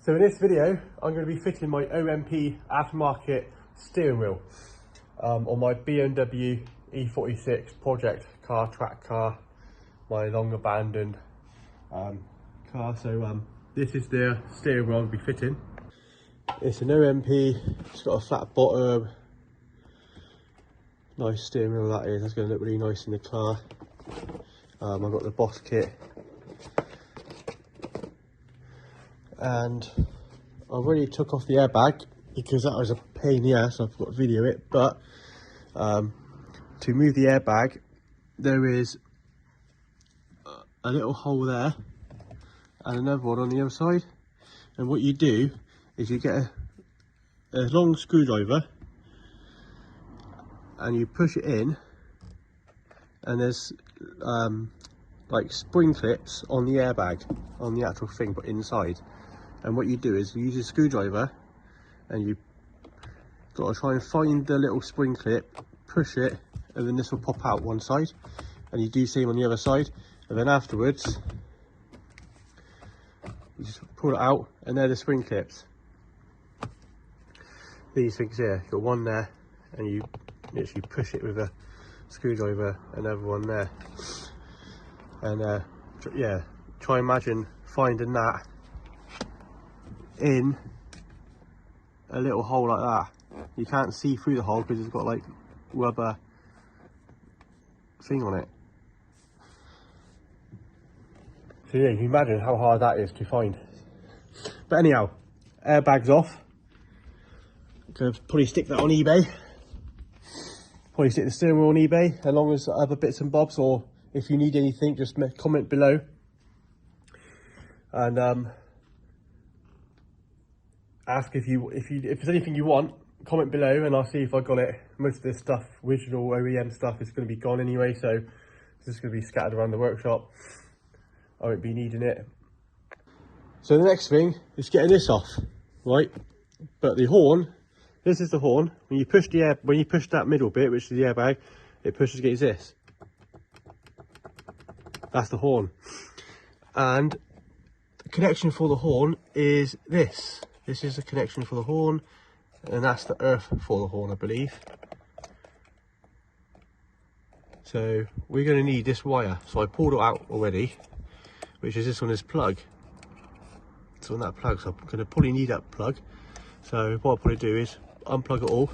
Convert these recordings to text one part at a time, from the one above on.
So in this video, I'm going to be fitting my OMP aftermarket steering wheel on my BMW E46 project car, track car, my long abandoned car. So this is the steering wheel I'll be fitting. It's an OMP, it's got a flat bottom, nice steering wheel that is, that's going to look really nice in the car. I've got the Boss kit. And I already took off the airbag because that was a pain in the ass. I've got to video it, but to move the airbag, there is a little hole there and another one on the other side. And what you do is you get a long screwdriver and you push it in, and there's like spring clips on the airbag, on the actual thing, but inside. And what you do is you use a screwdriver and you got to try and find the little spring clip, push it, and then this will pop out one side, and you do the same on the other side. And then afterwards you just pull it out, and they're the spring clips. These things here, you've got one there, and you literally push it with a screwdriver, another one there. And yeah, try and imagine finding that in a little hole like that. You can't see through the hole because it's got like rubber thing on it. So yeah, you can imagine how hard that is to find. But anyhow, airbag's off. I'm gonna probably stick that on eBay. Probably stick the steering wheel on eBay, along with other bits and bobs, or if you need anything, just comment below. And ask if there's anything you want, comment below, and I'll see if I got it. Most of this stuff, original OEM stuff, is going to be gone anyway, so it's just going to be scattered around the workshop. I won't be needing it. So the next thing is getting this off, right? But the horn, this is the horn. When you push that middle bit, which is the airbag, it pushes against this. That's the horn. And the connection for the horn is this. This is the connection for the horn, and that's the earth for the horn, I believe. So we're going to need this wire. So I pulled it out already, which is this on this plug. It's on that plug, so I'm going to probably need that plug. So what I'll probably do is unplug it all,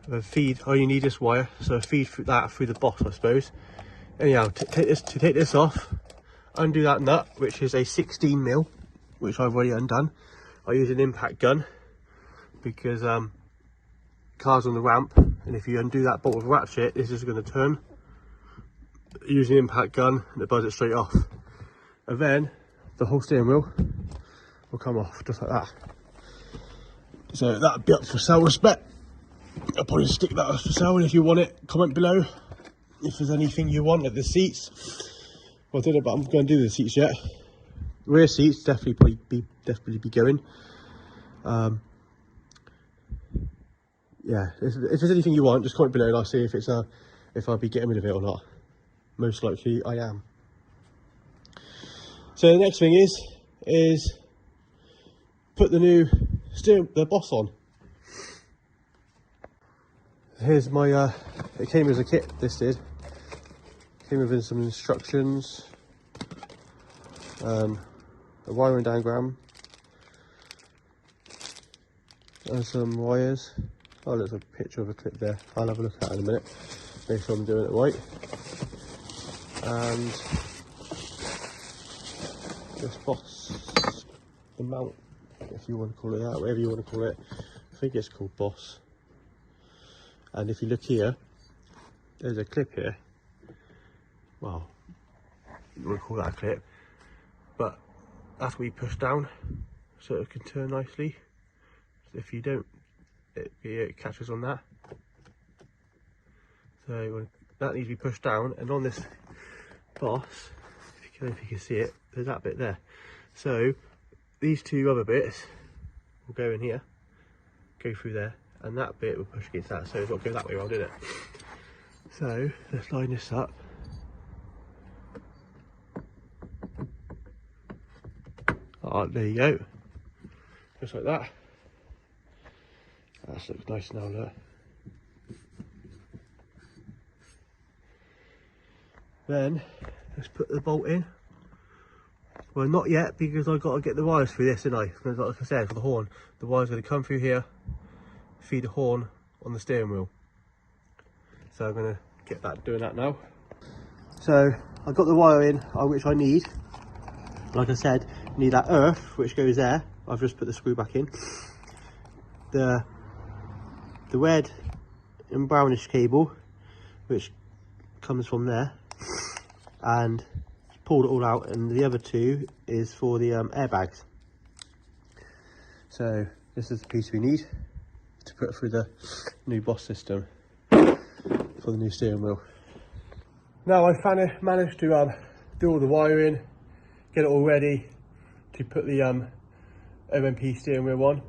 and feed. Oh, you need this wire, so feed that through the Boss, I suppose. Anyhow, to take this off, undo that nut, which is a 16mm, which I've already undone. I use an impact gun because car's on the ramp, and if you undo that bolt with ratchet, this is going to turn. Use an impact gun and it buzz it straight off, and then the whole steering wheel will come off just like that. So that'll be up for sale, respect. I'll probably stick that up for sale, and if you want it, comment below. If there's anything you want, like the seats, well, I don't know, but I'm going to do the seats yet. Rear seats definitely be going. Yeah, if there's anything you want, just comment below and I'll see if I'll be getting rid of it or not. Most likely I am. So the next thing is put the Boss on. Here's my it came as a kit. This did. Came with some instructions. A wiring diagram and some wires. Oh, there's a picture of a clip there. I'll have a look at it in a minute, make sure I'm doing it right. And this Boss, the mount, if you want to call it that, whatever you want to call it. I think it's called Boss. And if you look here, there's a clip here. Well, you want to call that a clip, but that's where you push down so it can turn nicely. So if you don't, it catches on that. So that needs to be pushed down, and on this Boss, if you can see it, there's that bit there. So these two other bits will go in here, go through there, and that bit will push against that, so it's got to go that way around, isn't it? So let's line this up. Oh, there you go. Just like that. That looks nice now, look. Then let's put the bolt in. Well, not yet, because I've got to get the wires through this, haven't I? Because like I said, for the horn, the wire's going to come through here, feed the horn on the steering wheel. So I'm going to get that, doing that now. So I've got the wire in, which I need. Like I said, need that earth, which goes there. I've just put the screw back in. The red and brownish cable, which comes from there, and pulled it all out, and the other two is for the airbags. So this is the piece we need to put through the new Boss system for the new steering wheel. Now I've managed to do all the wiring, get it all ready to put the OMP steering wheel on.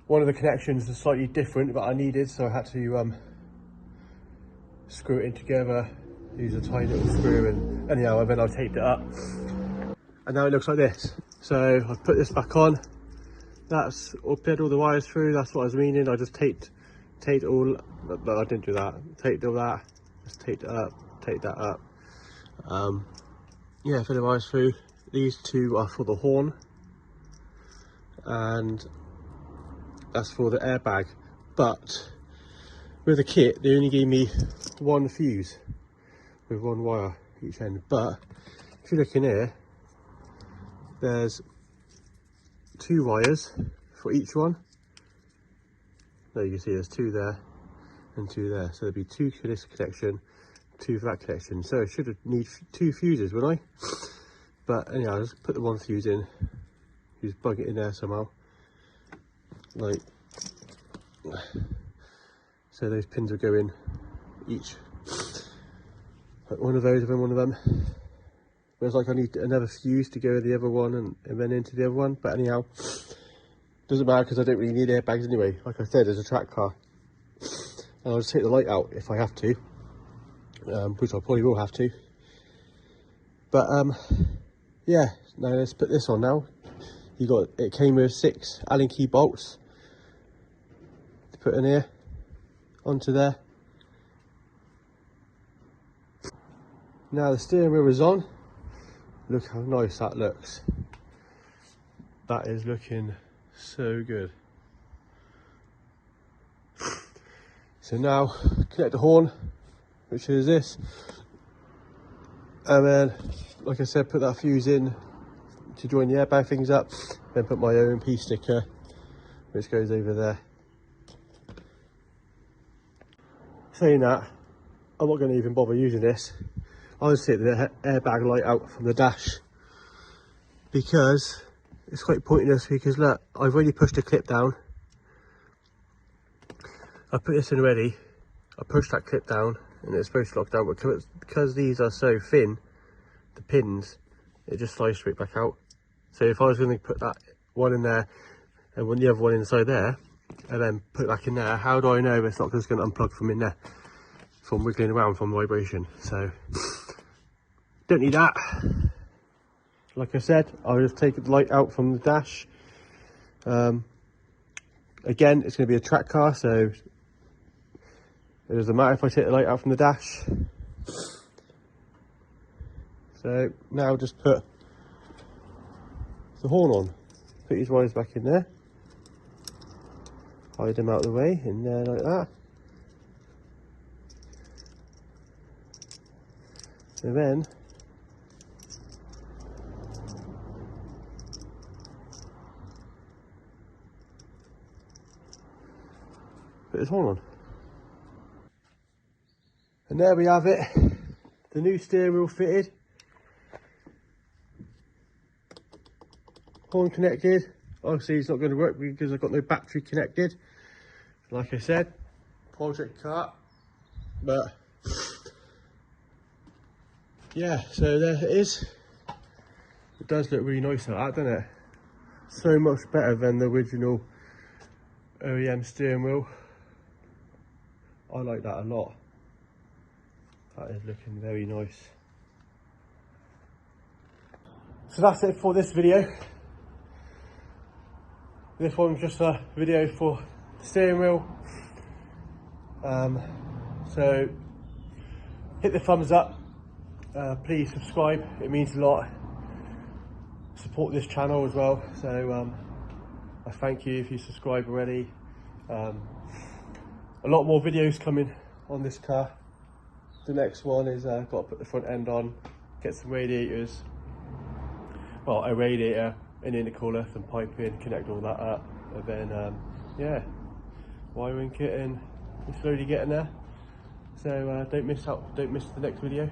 One of the connections is slightly different, but I needed, so I had to screw it in together, use a tiny little screw, and anyhow, then I taped it up. And now it looks like this. So I've put this back on. That's put all the wires through. That's what I was meaning. I just taped all, but I didn't do that. Taped all that. Just taped it up. Taped that up. Yeah, put the wires through. These two are for the horn, and that's for the airbag. But with the kit, they only gave me one fuse with one wire each end. But if you look in here, there's 2 wires for each one. There you can see there's 2 there and 2 there. So there'll be 2 for this connection, 2 for that connection. So I should have need 2 fuses, wouldn't I? But anyhow, I'll just put the one fuse in. Just plug it in there somehow. Like, so those pins will go in each. Like one of those and then one of them. Whereas like I need another fuse to go with the other one and then into the other one. But anyhow, doesn't matter because I don't really need airbags anyway. Like I said, there's a track car. And I'll just take the light out if I have to. Which I probably will have to. But yeah, now let's put this on now. It came with 6 Allen key bolts to put in here, onto there. Now the steering wheel is on. Look how nice that looks. That is looking so good. So now connect the horn, which is this, and then like I said, put that fuse in to join the airbag things up, then put my OMP sticker, which goes over there. Saying that, I'm not going to even bother using this. I'll just take the airbag light out from the dash, because it's quite pointless. Because look, I've already pushed the clip down. I put this in already. I pushed that clip down and it's supposed to lock down, but because these are so thin, the pins, it just slides straight back out. So if I was going to put that one in there and the other one inside there and then put it back in there, how do I know it's not just going to unplug from in there, from wiggling around from vibration? So don't need that. Like I said, I'll just take the light out from the dash. Again, it's going to be a track car, so it doesn't matter if I take the light out from the dash. So now just put the horn on. Put these wires back in there. Hide them out of the way, in there like that. And then put this horn on. And there we have it. The new steering wheel fitted. Horn connected. Obviously it's not going to work because I've got no battery connected. Like I said, project car. But yeah, so there it is. It does look really nice like that, doesn't it? So much better than the original OEM steering wheel. I like that a lot. That is looking very nice. So that's it for this video. This one's just a video for the steering wheel. So hit the thumbs up, please subscribe, it means a lot. Support this channel as well, so I thank you if you subscribe already. A lot more videos coming on this car. The next one is got to put the front end on, get some radiators, well, a radiator, an intercooler, some piping, connect all that up, and then yeah, wiring kit, and we're slowly getting there. So don't miss the next video.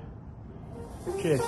Cheers.